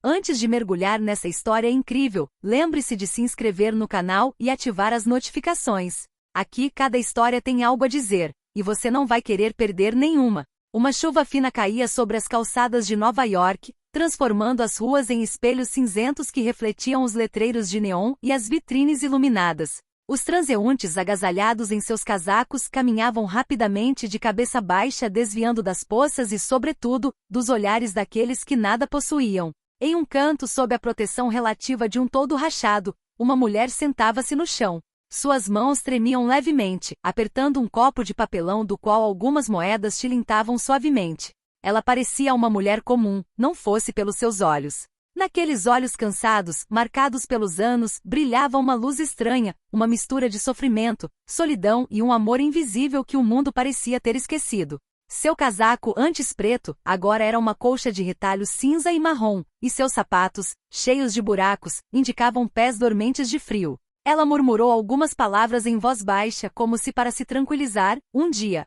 Antes de mergulhar nessa história incrível, lembre-se de se inscrever no canal e ativar as notificações. Aqui cada história tem algo a dizer, e você não vai querer perder nenhuma. Uma chuva fina caía sobre as calçadas de Nova York, transformando as ruas em espelhos cinzentos que refletiam os letreiros de neon e as vitrines iluminadas. Os transeuntes agasalhados em seus casacos caminhavam rapidamente de cabeça baixa, desviando das poças e, sobretudo, dos olhares daqueles que nada possuíam. Em um canto, sob a proteção relativa de um toldo rachado, uma mulher sentava-se no chão. Suas mãos tremiam levemente, apertando um copo de papelão do qual algumas moedas tilintavam suavemente. Ela parecia uma mulher comum, não fosse pelos seus olhos. Naqueles olhos cansados, marcados pelos anos, brilhava uma luz estranha, uma mistura de sofrimento, solidão e um amor invisível que o mundo parecia ter esquecido. Seu casaco, antes preto, agora era uma colcha de retalhos cinza e marrom, e seus sapatos, cheios de buracos, indicavam pés dormentes de frio. Ela murmurou algumas palavras em voz baixa, como se para se tranquilizar. Um dia.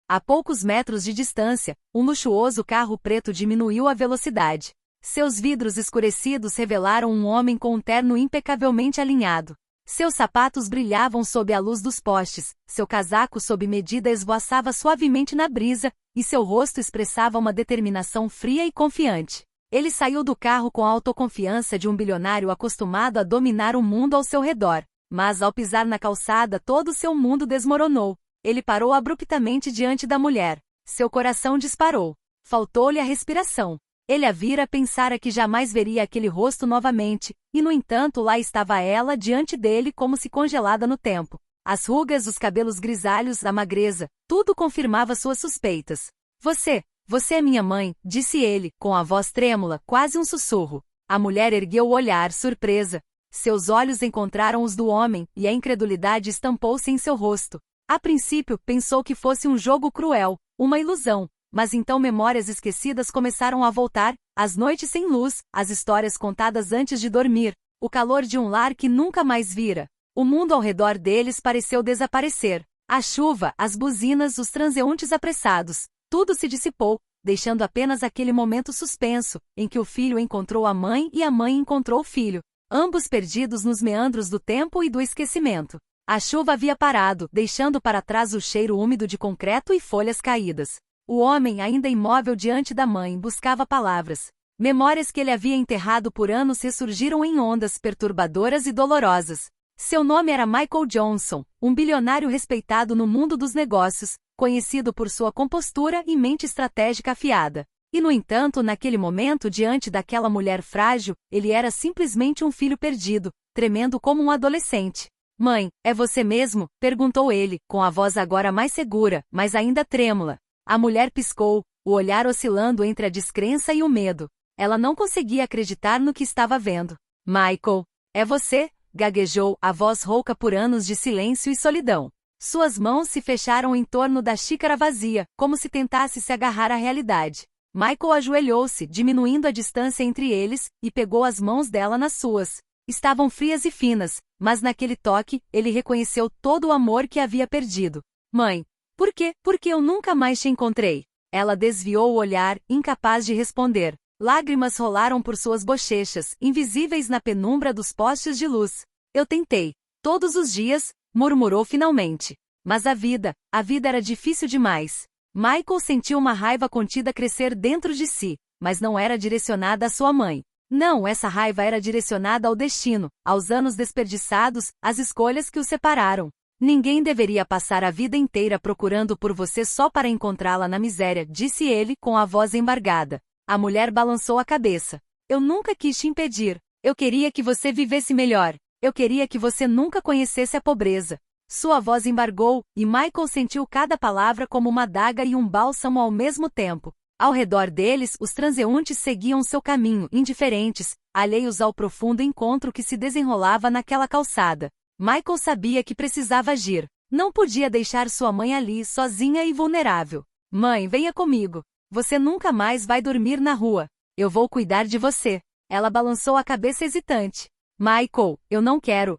A poucos metros de distância, um luxuoso carro preto diminuiu a velocidade. Seus vidros escurecidos revelaram um homem com um terno impecavelmente alinhado. Seus sapatos brilhavam sob a luz dos postes, seu casaco sob medida esvoaçava suavemente na brisa, e seu rosto expressava uma determinação fria e confiante. Ele saiu do carro com a autoconfiança de um bilionário acostumado a dominar o mundo ao seu redor. Mas ao pisar na calçada, todo seu mundo desmoronou. Ele parou abruptamente diante da mulher. Seu coração disparou. Faltou-lhe a respiração. Ele a vira, pensara que jamais veria aquele rosto novamente, e no entanto lá estava ela diante dele como se congelada no tempo. As rugas, os cabelos grisalhos, a magreza, tudo confirmava suas suspeitas. Você é minha mãe, disse ele, com a voz trêmula, quase um sussurro. A mulher ergueu o olhar, surpresa. Seus olhos encontraram os do homem, e a incredulidade estampou-se em seu rosto. A princípio, pensou que fosse um jogo cruel, uma ilusão. Mas então memórias esquecidas começaram a voltar, as noites sem luz, as histórias contadas antes de dormir, o calor de um lar que nunca mais vira. O mundo ao redor deles pareceu desaparecer. A chuva, as buzinas, os transeuntes apressados, tudo se dissipou, deixando apenas aquele momento suspenso, em que o filho encontrou a mãe e a mãe encontrou o filho, ambos perdidos nos meandros do tempo e do esquecimento. A chuva havia parado, deixando para trás o cheiro úmido de concreto e folhas caídas. O homem, ainda imóvel diante da mãe, buscava palavras. Memórias que ele havia enterrado por anos ressurgiram em ondas perturbadoras e dolorosas. Seu nome era Michael Johnson, um bilionário respeitado no mundo dos negócios, conhecido por sua compostura e mente estratégica afiada. E no entanto, naquele momento, diante daquela mulher frágil, ele era simplesmente um filho perdido, tremendo como um adolescente. Mãe, é você mesmo? Perguntou ele, com a voz agora mais segura, mas ainda trêmula. A mulher piscou, o olhar oscilando entre a descrença e o medo. Ela não conseguia acreditar no que estava vendo. Michael, é você? Gaguejou, a voz rouca por anos de silêncio e solidão. Suas mãos se fecharam em torno da xícara vazia, como se tentasse se agarrar à realidade. Michael ajoelhou-se, diminuindo a distância entre eles, e pegou as mãos dela nas suas. Estavam frias e finas, mas naquele toque, ele reconheceu todo o amor que havia perdido. Mãe, por quê? Porque eu nunca mais te encontrei. Ela desviou o olhar, incapaz de responder. Lágrimas rolaram por suas bochechas, invisíveis na penumbra dos postes de luz. Eu tentei. Todos os dias, murmurou finalmente. Mas a vida era difícil demais. Michael sentiu uma raiva contida crescer dentro de si, mas não era direcionada à sua mãe. Não, essa raiva era direcionada ao destino, aos anos desperdiçados, às escolhas que o separaram. Ninguém deveria passar a vida inteira procurando por você só para encontrá-la na miséria, disse ele com a voz embargada. A mulher balançou a cabeça. Eu nunca quis te impedir. Eu queria que você vivesse melhor. Eu queria que você nunca conhecesse a pobreza. Sua voz embargou, e Michael sentiu cada palavra como uma adaga e um bálsamo ao mesmo tempo. Ao redor deles, os transeuntes seguiam seu caminho, indiferentes, alheios ao profundo encontro que se desenrolava naquela calçada. Michael sabia que precisava agir. Não podia deixar sua mãe ali, sozinha e vulnerável. Mãe, venha comigo. Você nunca mais vai dormir na rua. Eu vou cuidar de você. Ela balançou a cabeça hesitante. Michael, eu não quero,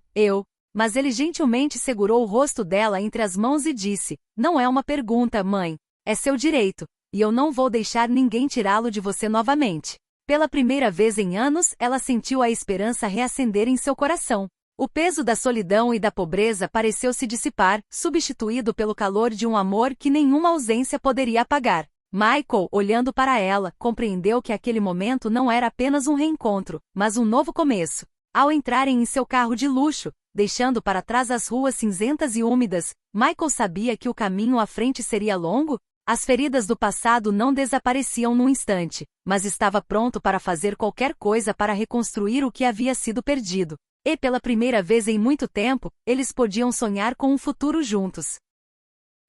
Mas ele gentilmente segurou o rosto dela entre as mãos e disse, não é uma pergunta, mãe. É seu direito. E eu não vou deixar ninguém tirá-lo de você novamente. Pela primeira vez em anos, ela sentiu a esperança reacender em seu coração. O peso da solidão e da pobreza pareceu se dissipar, substituído pelo calor de um amor que nenhuma ausência poderia apagar. Michael, olhando para ela, compreendeu que aquele momento não era apenas um reencontro, mas um novo começo. Ao entrarem em seu carro de luxo, deixando para trás as ruas cinzentas e úmidas, Michael sabia que o caminho à frente seria longo. As feridas do passado não desapareciam num instante, mas estava pronto para fazer qualquer coisa para reconstruir o que havia sido perdido. E pela primeira vez em muito tempo, eles podiam sonhar com um futuro juntos.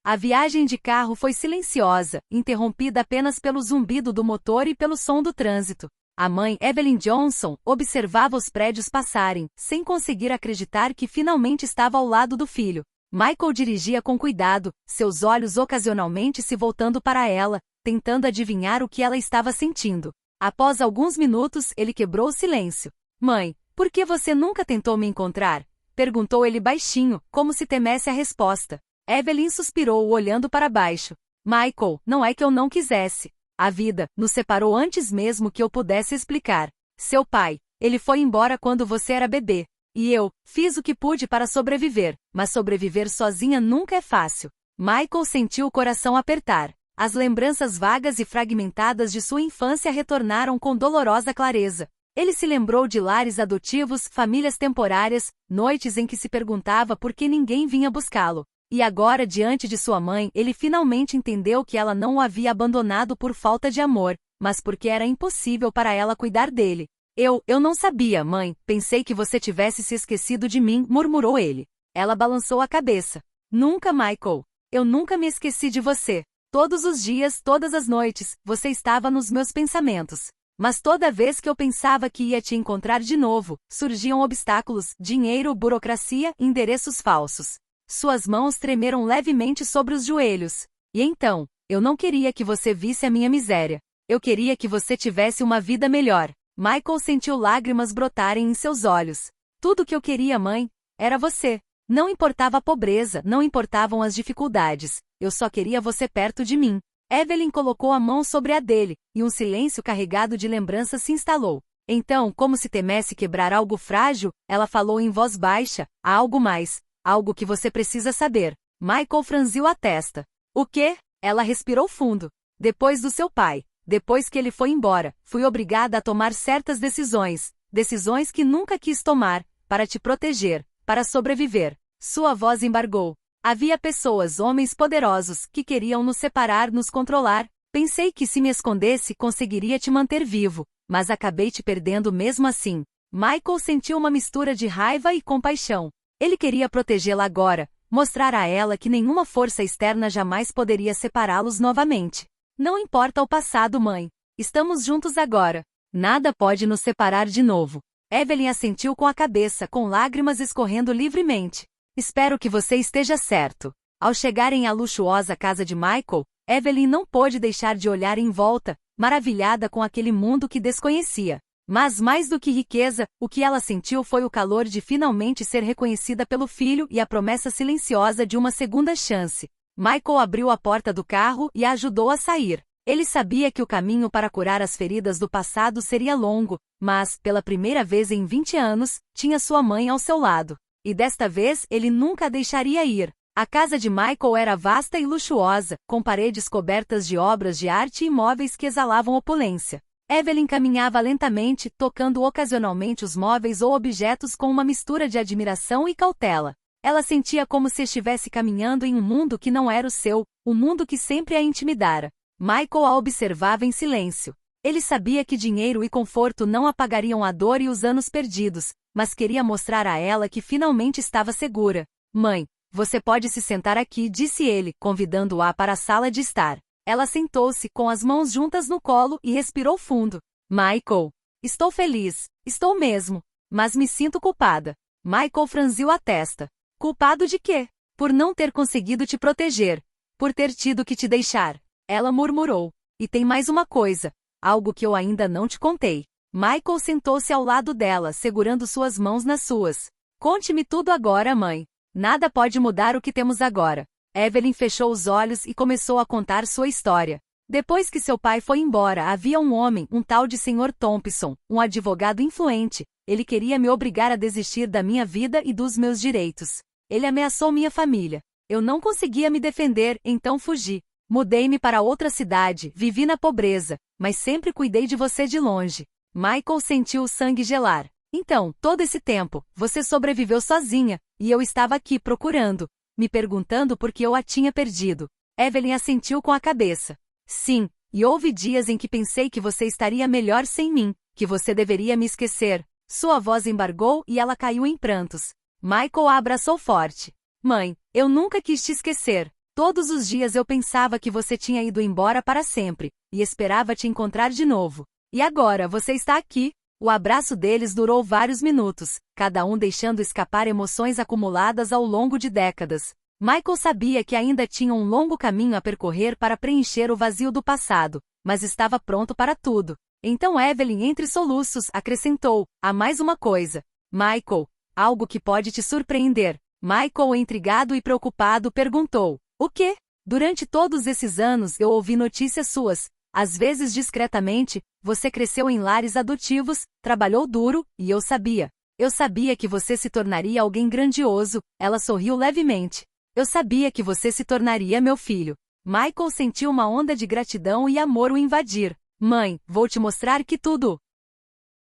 A viagem de carro foi silenciosa, interrompida apenas pelo zumbido do motor e pelo som do trânsito. A mãe, Evelyn Johnson, observava os prédios passarem, sem conseguir acreditar que finalmente estava ao lado do filho. Michael dirigia com cuidado, seus olhos ocasionalmente se voltando para ela, tentando adivinhar o que ela estava sentindo. Após alguns minutos, ele quebrou o silêncio. Mãe, por que você nunca tentou me encontrar? Perguntou ele baixinho, como se temesse a resposta. Evelyn suspirou, olhando para baixo. Michael, não é que eu não quisesse. A vida nos separou antes mesmo que eu pudesse explicar. Seu pai, ele foi embora quando você era bebê. E eu, fiz o que pude para sobreviver, mas sobreviver sozinha nunca é fácil. Michael sentiu o coração apertar. As lembranças vagas e fragmentadas de sua infância retornaram com dolorosa clareza. Ele se lembrou de lares adotivos, famílias temporárias, noites em que se perguntava por que ninguém vinha buscá-lo. E agora, diante de sua mãe, ele finalmente entendeu que ela não o havia abandonado por falta de amor, mas porque era impossível para ela cuidar dele. Eu não sabia, mãe, pensei que você tivesse se esquecido de mim, murmurou ele. Ela balançou a cabeça. Nunca, Michael. Eu nunca me esqueci de você. Todos os dias, todas as noites, você estava nos meus pensamentos. Mas toda vez que eu pensava que ia te encontrar de novo, surgiam obstáculos, dinheiro, burocracia, endereços falsos. Suas mãos tremeram levemente sobre os joelhos. E então, eu não queria que você visse a minha miséria. Eu queria que você tivesse uma vida melhor. Michael sentiu lágrimas brotarem em seus olhos. Tudo que eu queria, mãe, era você. Não importava a pobreza, não importavam as dificuldades. Eu só queria você perto de mim. Evelyn colocou a mão sobre a dele, e um silêncio carregado de lembranças se instalou. Então, como se temesse quebrar algo frágil, ela falou em voz baixa, há algo mais. Algo que você precisa saber. Michael franziu a testa. O quê? Ela respirou fundo. Depois do seu pai, depois que ele foi embora, fui obrigada a tomar certas decisões. Decisões que nunca quis tomar, para te proteger, para sobreviver. Sua voz embargou. Havia pessoas, homens poderosos, que queriam nos separar, nos controlar. Pensei que se me escondesse conseguiria te manter vivo, mas acabei te perdendo mesmo assim. Michael sentiu uma mistura de raiva e compaixão. Ele queria protegê-la agora, mostrar a ela que nenhuma força externa jamais poderia separá-los novamente. Não importa o passado, mãe. Estamos juntos agora. Nada pode nos separar de novo. Evelyn assentiu com a cabeça, com lágrimas escorrendo livremente. Espero que você esteja certo. Ao chegarem à luxuosa casa de Michael, Evelyn não pôde deixar de olhar em volta, maravilhada com aquele mundo que desconhecia. Mas mais do que riqueza, o que ela sentiu foi o calor de finalmente ser reconhecida pelo filho e a promessa silenciosa de uma segunda chance. Michael abriu a porta do carro e a ajudou a sair. Ele sabia que o caminho para curar as feridas do passado seria longo, mas, pela primeira vez em 20 anos, tinha sua mãe ao seu lado. E desta vez ele nunca a deixaria ir. A casa de Michael era vasta e luxuosa, com paredes cobertas de obras de arte e móveis que exalavam opulência. Evelyn caminhava lentamente, tocando ocasionalmente os móveis ou objetos com uma mistura de admiração e cautela. Ela sentia como se estivesse caminhando em um mundo que não era o seu, um mundo que sempre a intimidara. Michael a observava em silêncio. Ele sabia que dinheiro e conforto não apagariam a dor e os anos perdidos, mas queria mostrar a ela que finalmente estava segura. Mãe, você pode se sentar aqui, disse ele, convidando-a para a sala de estar. Ela sentou-se com as mãos juntas no colo e respirou fundo. Michael, estou feliz, estou mesmo, mas me sinto culpada. Michael franziu a testa. Culpado de quê? Por não ter conseguido te proteger. Por ter tido que te deixar. Ela murmurou. E tem mais uma coisa. Algo que eu ainda não te contei. Michael sentou-se ao lado dela, segurando suas mãos nas suas. Conte-me tudo agora, mãe. Nada pode mudar o que temos agora. Evelyn fechou os olhos e começou a contar sua história. Depois que seu pai foi embora, havia um homem, um tal de Sr. Thompson, um advogado influente. Ele queria me obrigar a desistir da minha vida e dos meus direitos. Ele ameaçou minha família. Eu não conseguia me defender, então fugi. Mudei-me para outra cidade, vivi na pobreza, mas sempre cuidei de você de longe. Michael sentiu o sangue gelar. Então, todo esse tempo, você sobreviveu sozinha, e eu estava aqui procurando, me perguntando por que eu a tinha perdido. Evelyn assentiu com a cabeça. Sim, e houve dias em que pensei que você estaria melhor sem mim, que você deveria me esquecer. Sua voz embargou e ela caiu em prantos. Michael a abraçou forte. Mãe, eu nunca quis te esquecer. Todos os dias eu pensava que você tinha ido embora para sempre, e esperava te encontrar de novo. E agora você está aqui. O abraço deles durou vários minutos, cada um deixando escapar emoções acumuladas ao longo de décadas. Michael sabia que ainda tinha um longo caminho a percorrer para preencher o vazio do passado, mas estava pronto para tudo. Então Evelyn, entre soluços, acrescentou: há mais uma coisa. Michael, algo que pode te surpreender. Michael, intrigado e preocupado, perguntou: o quê? Durante todos esses anos eu ouvi notícias suas. Às vezes discretamente, você cresceu em lares adotivos, trabalhou duro, e eu sabia. Eu sabia que você se tornaria alguém grandioso. Ela sorriu levemente. Eu sabia que você se tornaria meu filho. Michael sentiu uma onda de gratidão e amor o invadir. Mãe, vou te mostrar que tudo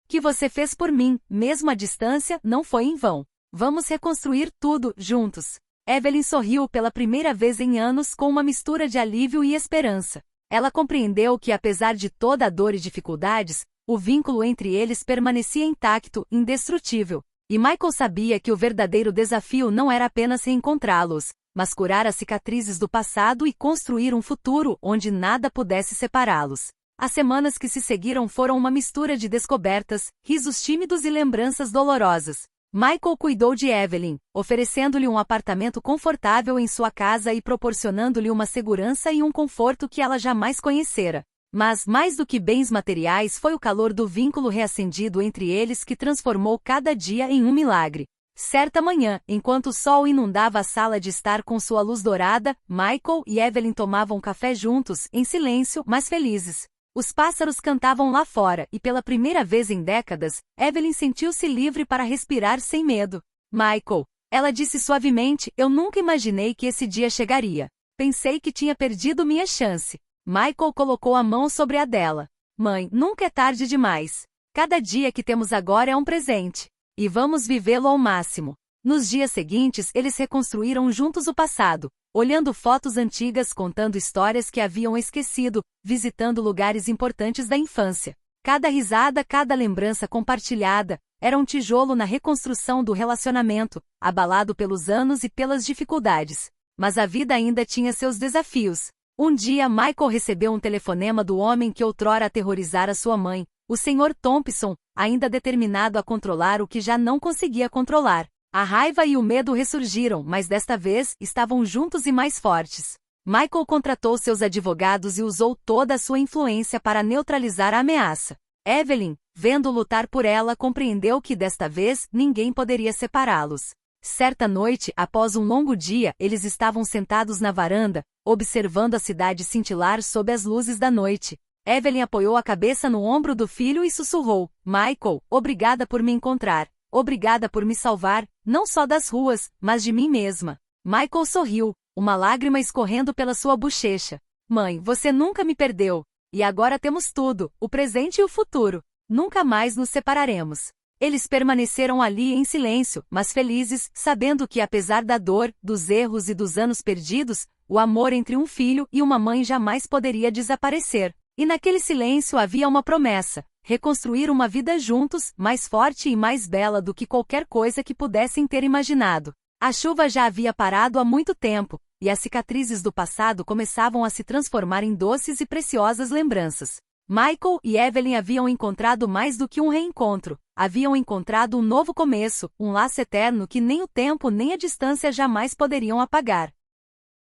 que você fez por mim, mesmo à distância, não foi em vão. Vamos reconstruir tudo, juntos. Evelyn sorriu pela primeira vez em anos com uma mistura de alívio e esperança. Ela compreendeu que, apesar de toda a dor e dificuldades, o vínculo entre eles permanecia intacto, indestrutível. E Michael sabia que o verdadeiro desafio não era apenas reencontrá-los, mas curar as cicatrizes do passado e construir um futuro onde nada pudesse separá-los. As semanas que se seguiram foram uma mistura de descobertas, risos tímidos e lembranças dolorosas. Michael cuidou de Evelyn, oferecendo-lhe um apartamento confortável em sua casa e proporcionando-lhe uma segurança e um conforto que ela jamais conhecera. Mas, mais do que bens materiais, foi o calor do vínculo reacendido entre eles que transformou cada dia em um milagre. Certa manhã, enquanto o sol inundava a sala de estar com sua luz dourada, Michael e Evelyn tomavam café juntos, em silêncio, mas felizes. Os pássaros cantavam lá fora e pela primeira vez em décadas, Evelyn sentiu-se livre para respirar sem medo. Michael, ela disse suavemente, eu nunca imaginei que esse dia chegaria. Pensei que tinha perdido minha chance. Michael colocou a mão sobre a dela. Mãe, nunca é tarde demais. Cada dia que temos agora é um presente. E vamos vivê-lo ao máximo. Nos dias seguintes, eles reconstruíram juntos o passado, olhando fotos antigas, contando histórias que haviam esquecido, visitando lugares importantes da infância. Cada risada, cada lembrança compartilhada, era um tijolo na reconstrução do relacionamento, abalado pelos anos e pelas dificuldades. Mas a vida ainda tinha seus desafios. Um dia Michael recebeu um telefonema do homem que outrora aterrorizara sua mãe, o Sr. Thompson, ainda determinado a controlar o que já não conseguia controlar. A raiva e o medo ressurgiram, mas desta vez, estavam juntos e mais fortes. Michael contratou seus advogados e usou toda a sua influência para neutralizar a ameaça. Evelyn, vendo lutar por ela, compreendeu que desta vez, ninguém poderia separá-los. Certa noite, após um longo dia, eles estavam sentados na varanda, observando a cidade cintilar sob as luzes da noite. Evelyn apoiou a cabeça no ombro do filho e sussurrou: Michael, obrigada por me encontrar. Obrigada por me salvar, não só das ruas, mas de mim mesma. Michael sorriu, uma lágrima escorrendo pela sua bochecha. Mãe, você nunca me perdeu. E agora temos tudo, o presente e o futuro. Nunca mais nos separaremos. Eles permaneceram ali em silêncio, mas felizes, sabendo que apesar da dor, dos erros e dos anos perdidos, o amor entre um filho e uma mãe jamais poderia desaparecer. E naquele silêncio havia uma promessa: reconstruir uma vida juntos, mais forte e mais bela do que qualquer coisa que pudessem ter imaginado. A chuva já havia parado há muito tempo, e as cicatrizes do passado começavam a se transformar em doces e preciosas lembranças. Michael e Evelyn haviam encontrado mais do que um reencontro. Haviam encontrado um novo começo, um laço eterno que nem o tempo nem a distância jamais poderiam apagar.